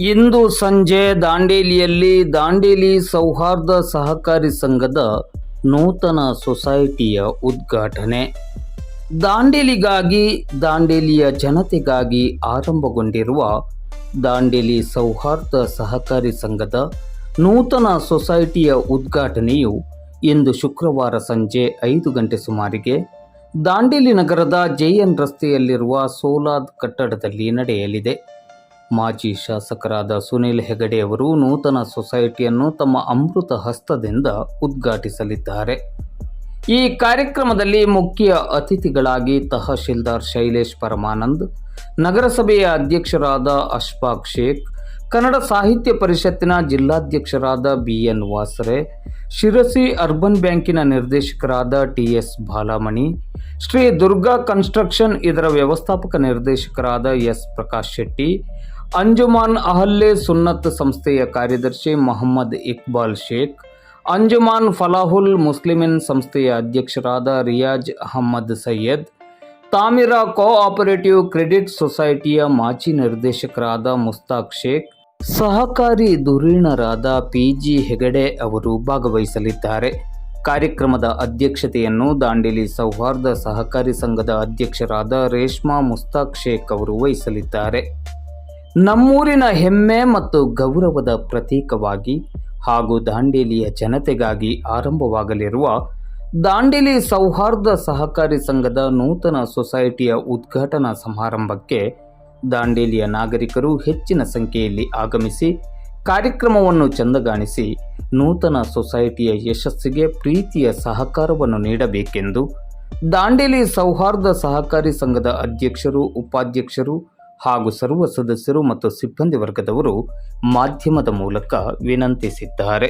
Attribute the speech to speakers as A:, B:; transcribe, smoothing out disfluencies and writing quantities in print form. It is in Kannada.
A: ಇಂದು ಸಂಜೆ ದಾಂಡೇಲಿಯಲ್ಲಿ ದಾಂಡೇಲಿ ಸೌಹಾರ್ದ ಸಹಕಾರಿ ಸಂಘದ ನೂತನ ಸೊಸೈಟಿಯ ಉದ್ಘಾಟನೆ. ದಾಂಡೇಲಿಗಾಗಿ, ದಾಂಡೇಲಿಯ ಜನತೆಗಾಗಿ ಆರಂಭಗೊಂಡಿರುವ ದಾಂಡೇಲಿ ಸೌಹಾರ್ದ ಸಹಕಾರಿ ಸಂಘದ ನೂತನ ಸೊಸೈಟಿಯ ಉದ್ಘಾಟನೆಯು ಇಂದು ಶುಕ್ರವಾರ ಸಂಜೆ 5 ಗಂಟೆ ಸುಮಾರಿಗೆ ದಾಂಡೇಲಿ ನಗರದ ಜೆಎನ್ ರಸ್ತೆಯಲ್ಲಿರುವ ಸೋಲಾದ್ ಕಟ್ಟಡದಲ್ಲಿ ನಡೆಯಲಿದೆ. ಮಾಜಿ ಶಾಸಕರಾದ ಸುನಿಲ್ ಹೆಗಡೆ ಅವರು ನೂತನ ಸೊಸೈಟಿಯನ್ನು ತಮ್ಮ ಅಮೃತ ಹಸ್ತದಿಂದ ಉದ್ಘಾಟಿಸಲಿದ್ದಾರೆ. ಈ ಕಾರ್ಯಕ್ರಮದಲ್ಲಿ ಮುಖ್ಯ ಅತಿಥಿಗಳಾಗಿ ತಹಶೀಲ್ದಾರ್ ಶೈಲೇಶ್ ಪರಮಾನಂದ್, ನಗರಸಭೆಯ ಅಧ್ಯಕ್ಷರಾದ ಅಶ್ಫಾಕ್ ಶೇಖ್, ಕನ್ನಡ ಸಾಹಿತ್ಯ ಪರಿಷತ್ತಿನ ಜಿಲ್ಲಾಧ್ಯಕ್ಷರಾದ ಬಿಎನ್ ವಾಸರೆ, ಶಿರಸಿ ಅರ್ಬನ್ ಬ್ಯಾಂಕಿನ ನಿರ್ದೇಶಕರಾದ ಟಿಎಸ್ ಬಾಲಮಣಿ, ಶ್ರೀ ದುರ್ಗಾ ಕನ್ಸ್ಟ್ರಕ್ಷನ್ ಇದರ ವ್ಯವಸ್ಥಾಪಕ ನಿರ್ದೇಶಕರಾದ ಎಸ್ ಪ್ರಕಾಶ್ ಶೆಟ್ಟಿ, ಅಂಜುಮಾನ್ ಅಹಲ್ಲೆ ಸುನ್ನತ್ ಸಂಸ್ಥೆಯ ಕಾರ್ಯದರ್ಶಿ ಮೊಹಮ್ಮದ್ ಇಕ್ಬಾಲ್ ಶೇಖ್, ಅಂಜುಮಾನ್ ಫಲಾಹುಲ್ ಮುಸ್ಲಿಮಿನ್ ಸಂಸ್ಥೆಯ ಅಧ್ಯಕ್ಷರಾದ ರಿಯಾಜ್ ಅಹಮ್ಮದ್ ಸೈಯದ್, ತಾಮಿರಾ ಕೋಆಪರೇಟಿವ್ ಕ್ರೆಡಿಟ್ ಸೊಸೈಟಿಯ ಮಾಜಿ ನಿರ್ದೇಶಕರಾದ ಮುಸ್ತಾಕ್ ಶೇಖ್, ಸಹಕಾರಿ ಧುರೀಣರಾದ ಪಿಜಿ ಹೆಗಡೆ ಅವರು ಭಾಗವಹಿಸಲಿದ್ದಾರೆ. ಕಾರ್ಯಕ್ರಮದ ಅಧ್ಯಕ್ಷತೆಯನ್ನು ದಾಂಡೇಲಿ ಸೌಹಾರ್ದ ಸಹಕಾರಿ ಸಂಘದ ಅಧ್ಯಕ್ಷರಾದ ರೇಷ್ಮಾ ಮುಸ್ತಾಕ್ ಶೇಖ್ ಅವರು ವಹಿಸಲಿದ್ದಾರೆ. ನಮ್ಮೂರಿನ ಹೆಮ್ಮೆ ಮತ್ತು ಗೌರವದ ಪ್ರತೀಕವಾಗಿ ಹಾಗೂ ದಾಂಡೇಲಿಯ ಜನತೆಗಾಗಿ ಆರಂಭವಾಗಲಿರುವ ದಾಂಡೇಲಿ ಸೌಹಾರ್ದ ಸಹಕಾರಿ ಸಂಘದ ನೂತನ ಸೊಸೈಟಿಯ ಉದ್ಘಾಟನಾ ಸಮಾರಂಭಕ್ಕೆ ದಾಂಡೇಲಿಯ ನಾಗರಿಕರು ಹೆಚ್ಚಿನ ಸಂಖ್ಯೆಯಲ್ಲಿ ಆಗಮಿಸಿ ಕಾರ್ಯಕ್ರಮವನ್ನು ಚಂದಗಾಣಿಸಿ ನೂತನ ಸೊಸೈಟಿಯ ಯಶಸ್ಸಿಗೆ ಪ್ರೀತಿಯ ಸಹಕಾರವನ್ನು ನೀಡಬೇಕೆಂದು ದಾಂಡೇಲಿ ಸೌಹಾರ್ದ ಸಹಕಾರಿ ಸಂಘದ ಅಧ್ಯಕ್ಷರು, ಉಪಾಧ್ಯಕ್ಷರು ಹಾಗೂ ಸರ್ವ ಸದಸ್ಯರು ಮತ್ತು ಸಿಬ್ಬಂದಿ ವರ್ಗದವರು ಮಾಧ್ಯಮದ ಮೂಲಕ ವಿನಂತಿಸಿದ್ದಾರೆ.